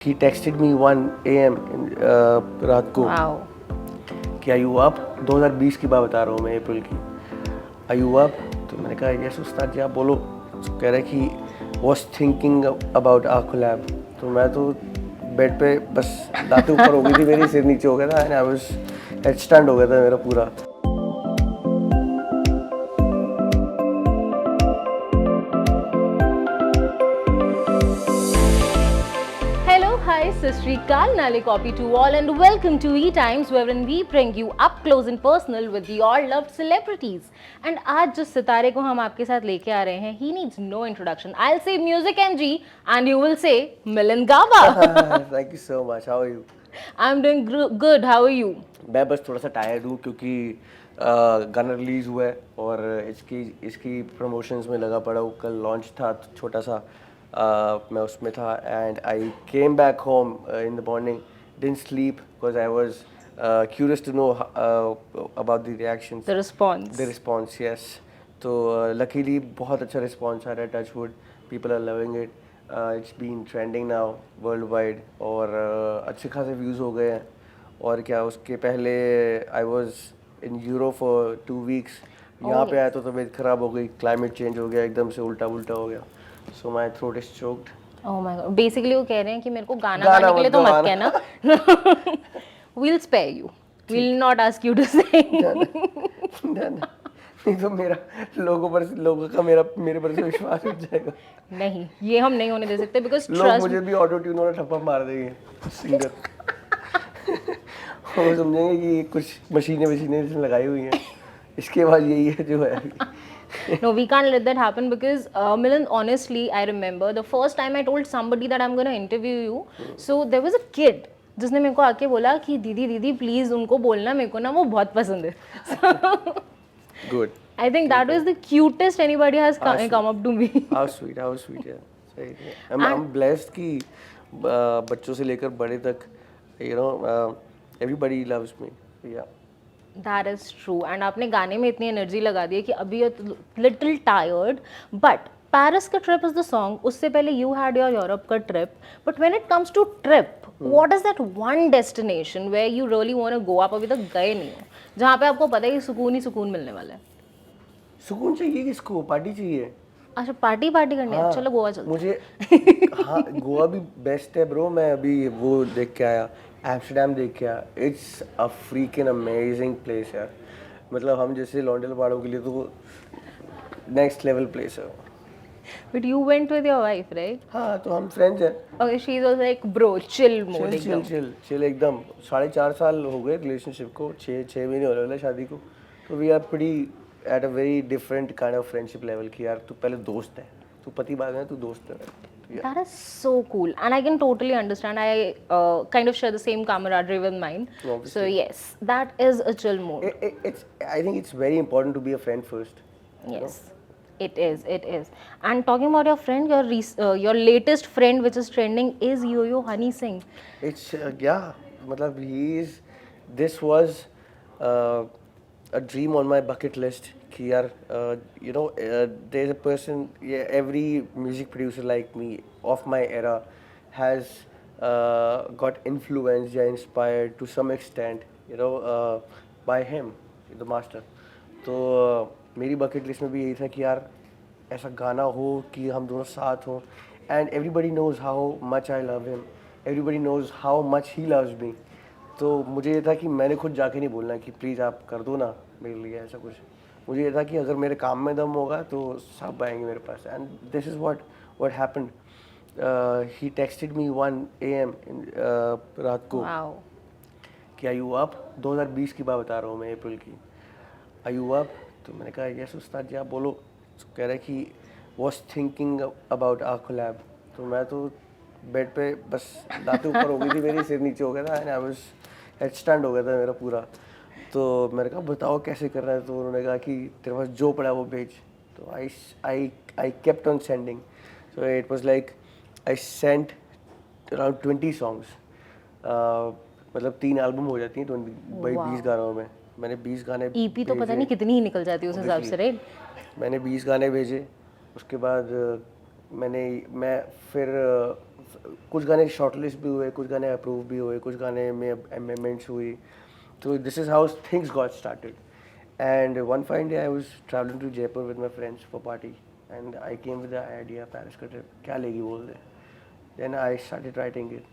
He texted me 1 a.m. रात को wow कि आर यू अप 2020 की बात बता रहा हूँ मैं, अप्रैल की। Are you up? तो मैंने कहा यस उस्ताद जी आप बोलो। तो कह रहा है कि was thinking about our collab. तो मैं तो बेड पे बस लाते ऊपर हो गई थी मेरी, सिर नीचे हो गया था and I was head stand हो गया था मेरा पूरा। Hello, hi, Sasrikal, Nali copy to all, and welcome to E Times, wherein we bring you up close and personal with your loved celebrities. And आज जिस सितारे को हम आपके साथ लेके आ रहे हैं, he needs no introduction. I'll say Music MG, and you will say Milind Gaba. Thank you so much, how are you? I'm doing good. How are you? मैं बस थोड़ा सा टायर्ड हूँ क्योंकि गाना रिलीज़ हुआ है और इसकी इसकी प्रमोशंस में लगा पड़ा हूँ। कल लॉन्च था छोटा सा, मैं उसमें था and I came back home in the morning, didn't sleep because I was curious to know about the reactions, The response. The response. Yes, तो लकीली बहुत अच्छा रिस्पॉन्स आ रहा है, touch wood, people are loving it. It's been trending now worldwide और अच्छे खासे views हो गए हैं। और क्या, उसके पहले I was in Europe for 2 weeks. यहाँ पे आया तो तबीयत ख़राब हो गई, क्लाइमेट चेंज हो गया, एकदम से उल्टा उल्टा हो गया, so my throat is choked. Oh my God. Basically वो कह रहे हैं कि मेरे को गाना गाने के लिए तो मत कहना. We'll spare you. We'll not ask you to sing. नहीं तो लोगों का मेरे पर से विश्वास उठ जाएगा। नहीं, ये हम नहीं होने दे सकते because लोग trust मुझे भी ऑटो ट्यून वाला ठप्पा मार देंगे, सिंगर। वो समझेंगे कि कुछ मशीनें इसमें लगाई हुई हैं, इसके बाद यही है जो है। No, we can't let that happen because Milind, honestly, I remember the first time I told somebody that I'm going to interview you. So there was a kid जिसने मेरे को आके बोला कि दीदी प्लीज उनको बोलना मेरे को ना वो बहुत पसंद है. Good. I think that was the cutest anybody has come up to me. How sweet यार, सही है। I'm blessed कि बच्चों से लेकर बड़े तक, you know, everybody loves me, yeah. That is true. And आपने गाने में इतनी एनर्जी लगा दी है कि अभी लिटिल टायर्ड, बट पैरिस का ट्रिप इज द सॉन्ग. उससे पहले यू हैड योर यूरोप का trip. But when it comes to trip, what is that one destination where you really want to go? आप अभी तक गए नहीं हो, जहाँ पे आपको पता है कि सुकून ही सुकून मिलने वाला है. सुकून चाहिए किसको, पार्टी चाहिए। अच्छा, पार्टी करनी है. चलो गोवा चलते हैं. मुझे हाँ, गोवा भी बेस्ट है ब्रो। मैं अभी वो देख के आया, एम्स्टर्डम देख के आया। It's a freaking amazing place यार। मतलब हम जैसे लौंडे लपाड़ों के लिए तो नेक्स्ट लेवल प्लेस है। But you went with your wife, right? हाँ, तो हम फ्रेंड्स हैं। Okay, she is also like bro chill mode एकदम. चिल एकदम। 4.5 साल हो गए रिलेशनशिप को, 6 महीने होने वाले शादी को। तो we are pretty at a very different kind of friendship level की यार, तू पहले दोस्त है, तू पति बाद में तू दोस्त है। That is so cool, and I can totally understand. I kind of share the same camaraderie with mine. Obviously. So yes, that is a chill mode. I think it's very important to be a friend first. Yes, it is. It is. And talking about your friend, your latest friend, which is trending, is Yo-Yo Honey Singh. It's yeah, मतलब this was uh, a dream on my bucket list कि यार, you know, there's a person, yeah, every music producer like me of my era has got influenced या inspired to some extent, you know, by him, the master. तो मेरी bucket list में भी यही था कि यार ऐसा गाना हो कि हम दोनों साथ हों, and everybody knows how much I love him, everybody knows how much he loves me. तो मुझे ये था कि मैंने खुद जाके नहीं बोलना कि प्लीज़ आप कर दो ना मेरे लिए ऐसा कुछ। मुझे ये था कि अगर मेरे काम में दम होगा तो सब आएंगे मेरे पास, and this is what happened. He texted me 1 a.m. रात को Wow. कि आर यू अप? 2020 की बात बता रहा हूँ मैं, अप्रैल की। Are you up? तो मैंने कहा यस उस्ताद जी आप बोलो। तो कह रहा है कि was thinking about our collab. तो मैं तो बेड पे बस लाते ऊपर हो गई थी मेरी, सिर नीचे हो गया था and I was head stand हो गया था मेरा पूरा। तो मैंने कहा बताओ कैसे कर रहा है? तो उन्होंने कहा कि तेरे पास जो पड़ा वो भेज। तो I kept on sending. So it was like I sent around 20 songs. मतलब 3 एल्बम हो जाती हैं 20 गानों में। मैंने 20 गाने EP तो पता नहीं कितनी ही निकल जाती है उस हिसाब से, राइट? मैंने 20 गाने भेजे। उसके बाद मैं फिर कुछ गाने शॉर्टलिस्ट भी हुए, कुछ गाने अप्रूव भी हुए, कुछ गाने में अमेंडमेंट्स हुई. So this is how things got started. And one fine day I was traveling to Jaipur with my friends for party, and I came with the idea Paris का trip क्या लेगी बोल दे. Then I started writing it.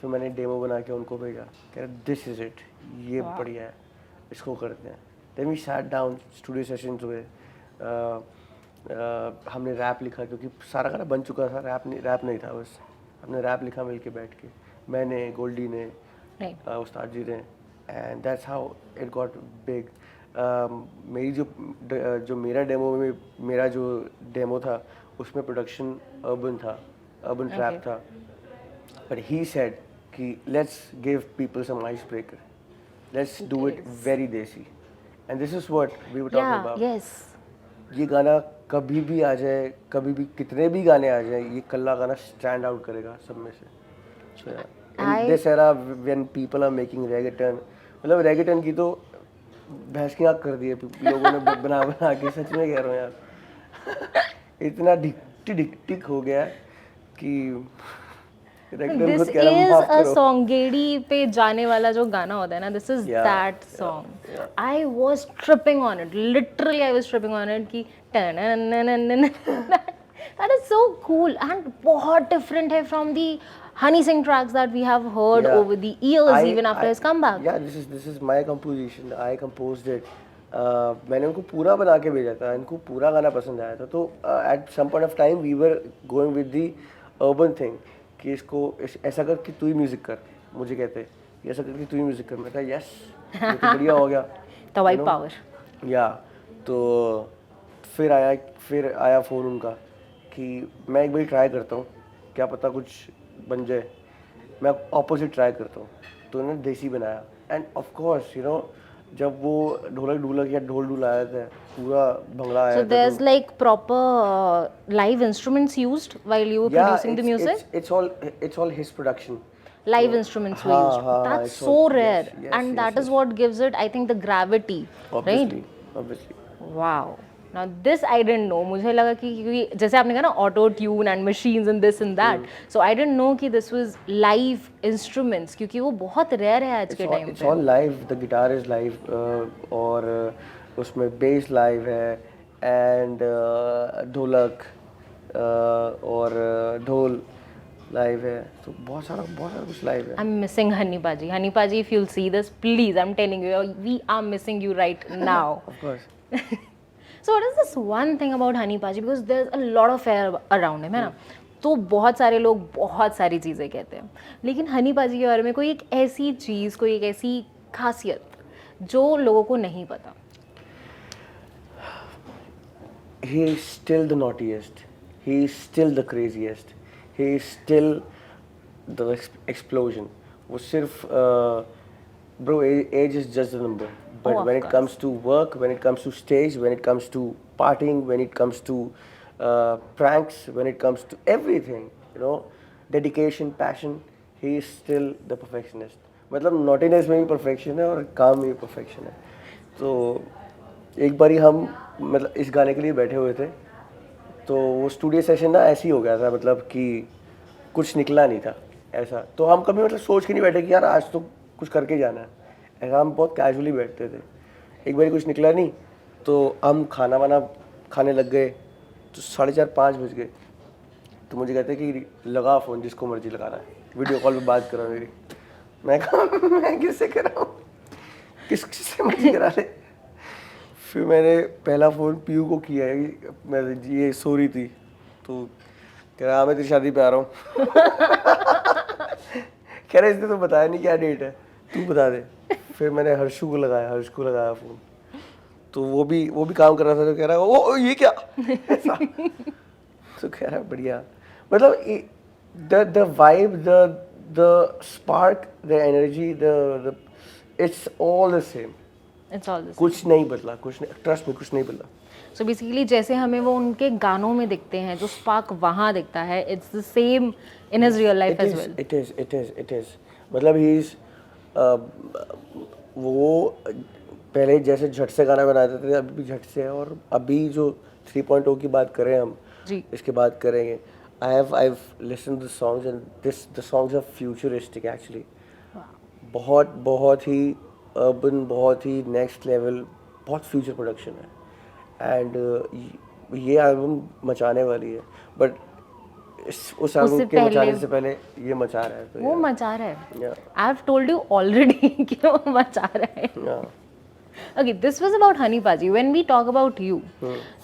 फिर मैंने demo बना के उनको भेजा, कह रहे दिस इज इट, ये बढ़िया है, इसको करते हैं. Then we sat down, studio sessions हुए. हमने रैप लिखा क्योंकि सारा गाना बन चुका था, रैप नहीं था बस. हमने रैप लिखा मिल के बैठ के, मैंने, गोल्डी ने, उस्ताद जी ने, and that's how it got big. मेरी जो मेरा डेमो था उसमें प्रोडक्शन अर्बन था, अर्बन ट्रैप था. बट ही सेड कि let's give people some ice breaker, let's do it very desi. And this is what we were talking about. ये गाना कभी भी आ जाए, कभी भी कितने भी गाने आ जाए, ये कल्ला गाना स्टैंड आउट करेगा सब में से. In this era when people are making reggaeton, मतलब reggaeton की तो भैंस की आँख कर दी है लोगों ने बना बना के. सच में कह रहा हूँ यार, इतना डिक्टिक हो गया है कि This is a song, गेड़ी पे जाने वाला जो गाना होता है ना, this is that song. I was tripping on it, literally I was tripping on it कि that is so cool and बहुत different है from the Honey Singh tracks that we have heard over the years, even after his comeback. Yeah, this is my composition. I composed it. मैंने उनको पूरा बना के भेजा था, इनको पूरा गाना पसंद आया था. तो at some point of time we were going with the urban thing कि इसको ऐसा कर कि तू ही म्यूजिक कर. मुझे कहते ऐसा कर कि तू ही म्यूजिक कर. मैं कहा यस, ये तो बढ़िया हो गया. The white power. या तो फिर आया फ़ोन उनका कि मैं एक बार ट्राई करता हूँ, क्या पता कुछ बन जाए. मैं ऑपोजिट ट्राई करता हूँ. तो उन्होंने देसी बनाया. एंड ऑफ कोर्स जब वो ढोलक या ढोल आया था, पूरा भंगड़ा आया था. So there's like proper live instruments used while you were producing the music? It's all his production. Live instruments were used. That's so rare. And that is what gives it, I think, the gravity, right? Obviously. Wow. Now this I didn't know. मुझे लगा कि क्योंकि जैसे आपने कहा ना auto tune and machines and this and that. So I didn't know कि this was live instruments क्योंकि वो बहुत rare है आज के टाइम पे. It's all live. The guitar is live और उसमें bass live है and ढोलक और ढोल live है. तो बहुत सारा कुछ live है. I'm missing Honey Paji. Honey Paji, if you'll see this, please, I'm telling you, we are missing you right now. Of course. So what is this one thing about Honey Paji? Because there's a lot of air around him, है ना? तो बहुत सारे लोग बहुत सारी चीज़ें कहते हैं, लेकिन हनी पाजी के बारे में कोई एक ऐसी चीज़, कोई एक ऐसी खासियत जो लोगों को नहीं पता. He is still the naughtiest. He is still the craziest. He is still the explosion. वो सिर्फ bro, age is just a number. But when it comes to work, when it comes to stage, when it comes to partying, when it comes to pranks, when it comes to everything, dedication, passion, he is still the perfectionist. मतलब naughtiness में भी perfection है और काम में भी perfection है. तो एक बारी हम मतलब इस गाने के लिए बैठे हुए थे, तो वो स्टूडियो सेशन ना ऐसे ही हो गया था, मतलब कि कुछ निकला नहीं था ऐसा. तो हम कभी मतलब सोच के नहीं बैठे कि यार आज तो कुछ करके जाना है. ऐसा हम बहुत कैजुअली बैठते थे. एक बार कुछ निकला नहीं तो हम खाना वाना खाने लग गए. तो 4:30-5 बज गए. तो मुझे कहते कि लगा फ़ोन, जिसको मर्जी लगाना है, वीडियो कॉल पे बात करो मेरी. मैं कहा मैं किससे कर रहा हूँ, किससे मर्जी करा ले. फिर मैंने पहला फ़ोन पीयू को किया है. मैं ये सो रही थी तो कह रहा मैं तेरी शादी पे आ रहा हूँ. कह रहा इसने तो बताया नहीं क्या डेट है, तू बता दे. फिर मैंने हर्ष को लगाया फ़ोन. तो वो भी काम कर रहा था. तो कह रहा है ओ ये क्या. तो कह रहा है बढ़िया. मतलब the vibe, the spark, the energy, it's all the same. It's all the same. कुछ नहीं बदला, ट्रस्ट में कुछ नहीं बदला. So basically जैसे हमें वो उनके गानों में दिखते हैं, जो स्पार्क वहाँ दिखता है, it's the same in his real life as well. It is. मतलब he is वो पहले जैसे झट से गाना बनाते थे, अभी भी झट से है. और अभी जो 3.0 की बात करें हम, जी, इसके बात करेंगे. I've listened to the songs and the songs are futuristic actually. बहुत बहुत ही urban, बहुत ही next level, बहुत future production है and ये album मचाने वाली है but उस album उससे के पहले मचाने से पहले ये मचा रहा है तो वो yeah, मचा रहा है. yeah, I have told you already कि वो मचा रहा है. yeah. Okay, this was about Honey Paji. When we talk about you,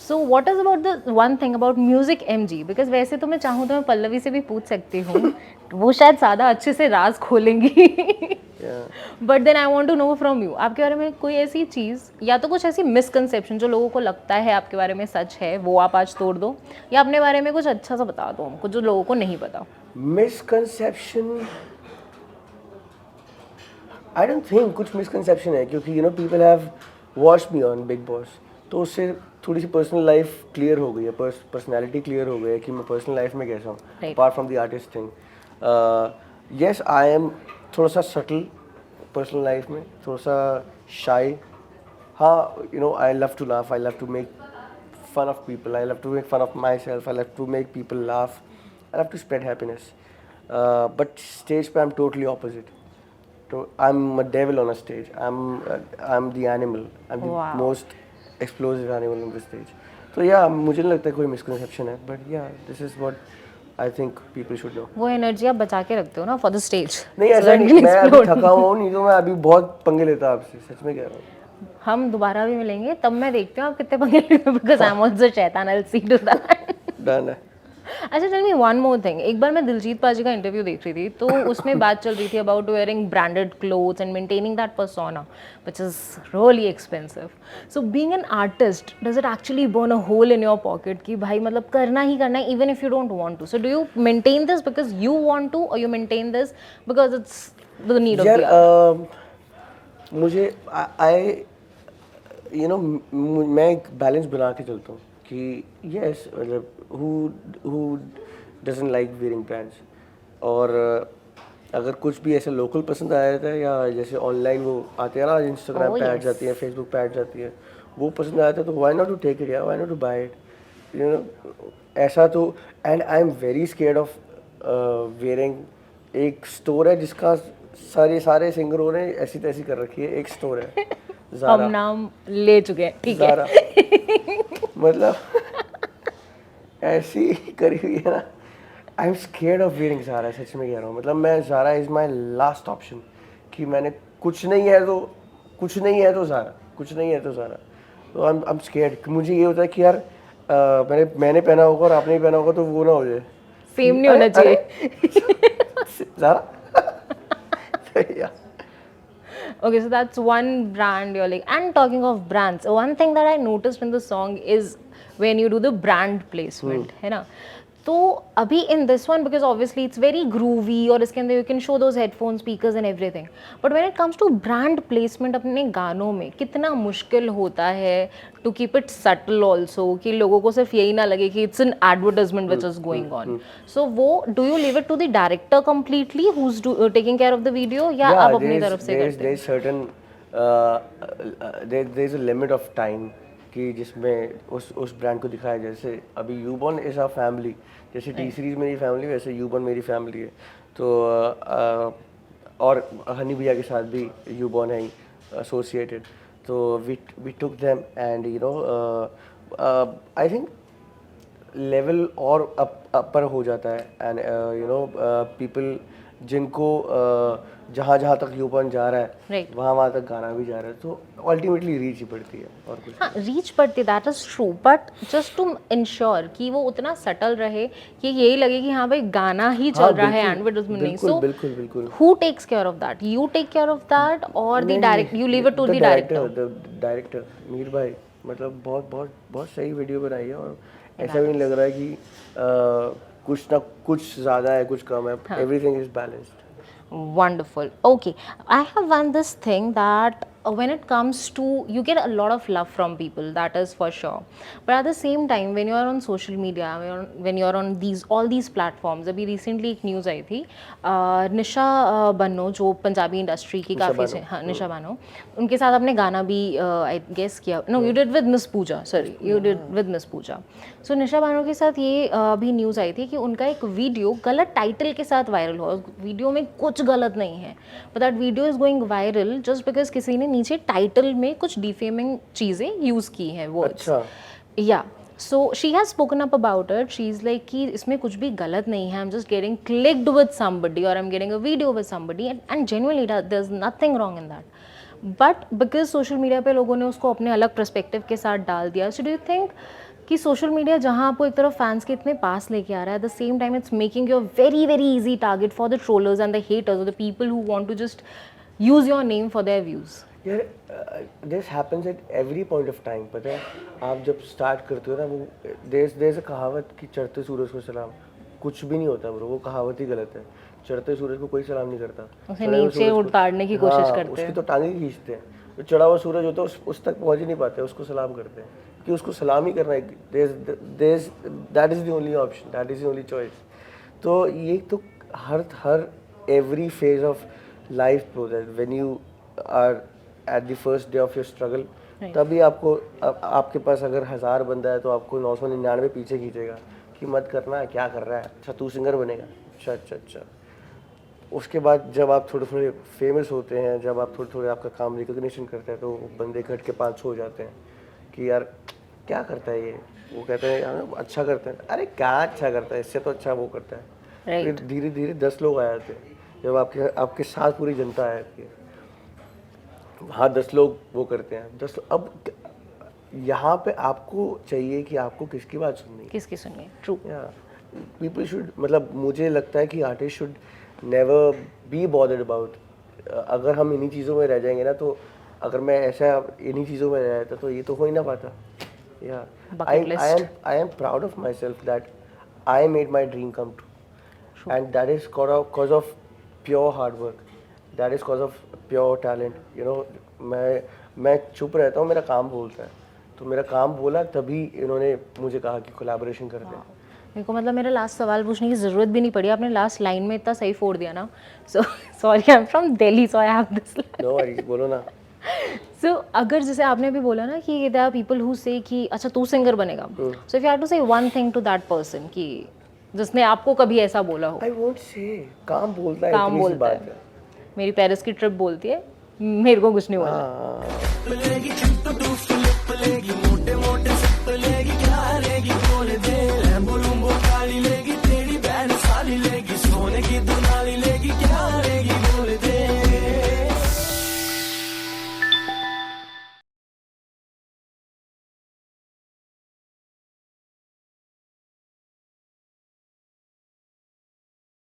so what is about the one thing about music MG? Because वैसे तो मैं चाहूँ तो मैं पल्लवी से भी पूछ सकती हूँ, वो शायद ज़्यादा अच्छे से राज खोलेंगी. But then I want to know from you, आपके बारे में कोई ऐसी चीज़ या तो कुछ ऐसी मिसकंसेप्शन जो लोगों को लगता है आपके बारे में सच है, वो आप आज तोड़ दो, या अपने बारे में कुछ अच्छा सा बता दो हमको जो लोगों को नहीं पता. मिसकंसेप्शन आई डोंट थिंक कुछ मिसकंसेप्शन है क्योंकि you know people have watched me on big boss तो उससे थोड़ी सी पर्सनल लाइफ क्लियर हो गई है, पर्सनैलिटी क्लियर हो गई है कि मैं पर्सनल लाइफ में कैसा हूँ apart from the artist thing. Yes I am थोड़ा सा सटल पर्सनल लाइफ में, थोड़ा सा शाई. हाँ you know I love to laugh, I love to make fun of people, I love to make fun of myself, I love to make people laugh, I love to spread happiness. But stage पे I'm totally opposite. So I'm a devil on a stage. I'm the animal. I'm the Wow. most explosive animal on the stage. So yeah, मुझे नहीं लगता कोई misconception है. But yeah, this is what I think people should know. वो energy आप बचा के रखते हो ना फॉर द स्टेज. नहीं ऐसा नहीं, मैं अभी थका हुआ नहीं तो मैं अभी बहुत पंगे लेता आपसे, सच में कह रहा हूँ. हम दोबारा भी मिलेंगे तब मैं देखती हूँ आप कितने पंगे लेते हो, बिकॉज आई एम आल्सो शैतान, I will see to that. Done है. अच्छा tell me one more thing. एक बार मैं दिलजीत पाजी का इंटरव्यू देख रही थी तो उसमें बात चल रही थी about wearing branded clothes and maintaining that persona which is really expensive. So being an artist does it actually burn a hole in your pocket कि भाई मतलब करना ही करना है even if you don't want to. So do you maintain this because you want to और you maintain this because it's the need of the यार मुझे आई यू नो मैं एक बैलेंस बना के चलता हूँ कि यस मतलब who doesn't like wearing brands और अगर कुछ भी ऐसे लोकल पसंद आया था या जैसे ऑनलाइन वो आते हैं ना इंस्टाग्राम पे ऐड जाती है, फेसबुक पे ऐड जाती है, वो पसंद आया था तो why not to take it या why not to buy it you know ऐसा. तो and I am very scared of wearing. एक स्टोर है जिसका सारे सिंगरों ने ऐसी तैसी कर रखी है, एक स्टोर है हम नाम ले चुके हैं, ठीक है. ज़ारा मतलब ऐसी करी हुई है ना. I am scared of wearing Zara, सच में कह रहा हूँ. मतलब मैं Zara is my last option कि मैंने कुछ नहीं है तो ज़ारा, कुछ नहीं है तो ज़ारा. तो आई एम स्केयर्ड. मुझे ये होता है कि यार मैंने पहना होगा और आपने पहना होगा तो वो ना हो जाए, सेम नहीं होना चाहिए. ज़ारा. या Okay, so that's one brand you're like. And talking of brands, one thing that I noticed in the song is when you do the brand placement, है ना. तो अभी in this one because obviously it's very groovy और इसके अंदर you can show those headphones, speakers and everything. But when it comes to brand placement अपने गानों में कितना मुश्किल होता है to keep it subtle also कि लोगों को सिर्फ यही ना लगे कि it's an advertisement which is going on. So वो do you leave it to the director completely who's taking care of the video या आप अपनी तरफ से करते हैं? there's certain there's a limit of time कि जिसमें उस ब्रांड को दिखाया. जैसे अभी यूबॉर्न इज अ फैमिली, जैसे टी सीरीज मेरी फैमिली वैसे यूबॉर्न मेरी फैमिली है. तो और हनी भैया के साथ भी यूबॉर्न है एसोसिएटेड. तो we took them and you know I think level और अपर हो जाता है एंड यू नो पीपल जिनको जहाँ तक यूपन जा रहा है Right. वहाँ तक गाना भी जा रहा है. तो अल्टीमेटली रीच ही पड़ती है और कुछ. हाँ रीच पड़ती, that is true. But just to ensure कि वो उतना सटल रहे कि यही लगे कि हाँ भाई गाना ही चल रहा है एडवर्टाइजमेंट नहीं. सो बिल्कुल who takes care of that? You take care of that और the direct you leave it to the director? Director Mir भाई मतलब बहुत सही वीडियो बनाई है और ऐसा भी नहीं लग रहा है कि कुछ ना कुछ ज़्यादा है कुछ कम है. Everything is balanced. Wonderful. Okay, I have one this thing that when it comes to, you get a lot of love from people, that is for sure. But at the same time, when you are on social media, when you are on all these platforms, अभी recently एक news आई थी, निशा बनो जो Punjabi industry की काफ़ी, हाँ निशा बानो, उनके साथ आपने गाना भी आई गेस किया, no you did with miss Pooja, sorry you did with miss Pooja. So Nisha Bano के साथ ये अभी न्यूज़ आई थी कि उनका एक वीडियो गलत टाइटल के साथ वायरल हुआ. वीडियो में कुछ गलत नहीं है, but that video is going viral just because किसी ने नीचे टाइटल में कुछ डिफेमिंग चीज़ें यूज़ की हैं वर्ड्स. अच्छा. Yeah so she has spoken up about it. She is like कि इसमें कुछ भी गलत नहीं है, I am just getting clicked with somebody और I am getting a video with somebody and genuinely there is nothing wrong in that. But because social media पे लोगों ने उसको अपने अलग पर्सपेक्टिव के साथ डाल दिया. सो डू यू थिंक कि सोशल मीडिया जहाँ आपको एक तरफ फैंस के इतने पास लेके आ रहा है, at the same time it's making you very very easy target for the trollers and the haters और the people who want to just use your name for their views? यार this happens at every point of time. पता है आप जब start करते हो ना, वो देयर अ कहावत कि चढ़ते सूरज को सलाम. कुछ भी नहीं होता ब्रो, वो कहावत ही गलत है. चढ़ते सूरज को कोई सलाम नहीं करता, उसे नीचे उतारने की कोशिश करते हैं. उसकी तो टांगे खींचते हैं. जो चढ़ा हुआ सूरज होता है उस तक पहुंच ही नहीं पाते, उसको सलाम करते हैं कि उसको सलाम ही करना है. That is the only option, that is the only choice. तो ये तो हर every phase of life process, when you are at the first day of your struggle, तभी आपको आपके पास अगर 1000 बंदा है तो आपको 999 पीछे खींचेगा कि मत करना है, क्या कर रहा है, अच्छा तू सिंगर बनेगा, अच्छा. उसके बाद जब आप थोड़े थोड़े फेमस होते हैं, जब आप थोड़े थोड़े आपका काम रिकॉग्निशन करते हैं, तो बंदे घट के 500 हो जाते हैं कि यार क्या करता है ये. वो कहते हैं यार अच्छा करता है. अरे क्या अच्छा करता है, इससे तो अच्छा वो करता है. फिर धीरे धीरे 10 लोग आ जाते हैं. जब आपके साथ पूरी जनता आ जाती है, हाँ 10 लोग वो करते हैं. 10 अब यहाँ पे आपको चाहिए कि आपको किसकी बात सुननी है, किसकी सुनिए. ट्रू. पीपल शुड, मतलब मुझे लगता है कि artist should never be bothered about. अगर हम इन्हीं चीज़ों में रह जाएंगे ना, तो अगर मैं ऐसा इन्हीं चीज़ों में रह जाता तो ये तो हो ही ना पाता. या I am proud of my self that I made my dream come true, and that is cause of pure hard work, that is cause of pure talent. You know, मैं चुप रहता हूँ, मेरा काम बोलता है. तो मेरा काम बोला तभी इन्होंने मुझे कहा कि कोलैबोरेशन करते हैं. मेरे को मतलब मेरा लास्ट सवाल पूछने की ज़रूरत भी नहीं पड़ी, आपने लास्ट लाइन में इतना सही फोड़ दिया ना. So sorry, I am from Delhi so I have this. No worries, बोलो ना. सो अगर जैसे आपने अभी बोला ना कि देयर आर पीपल हु से कि अच्छा तू सिंगर बनेगा, so if you have to say one thing to that person कि जिसने आपको कभी ऐसा बोला हो. आई वोंट से काम बोलता है, काम इतनी सी बोलता बात है. मेरी पेरिस की ट्रिप बोलती है, मेरे को कुछ नहीं बोला. मोटे मोटे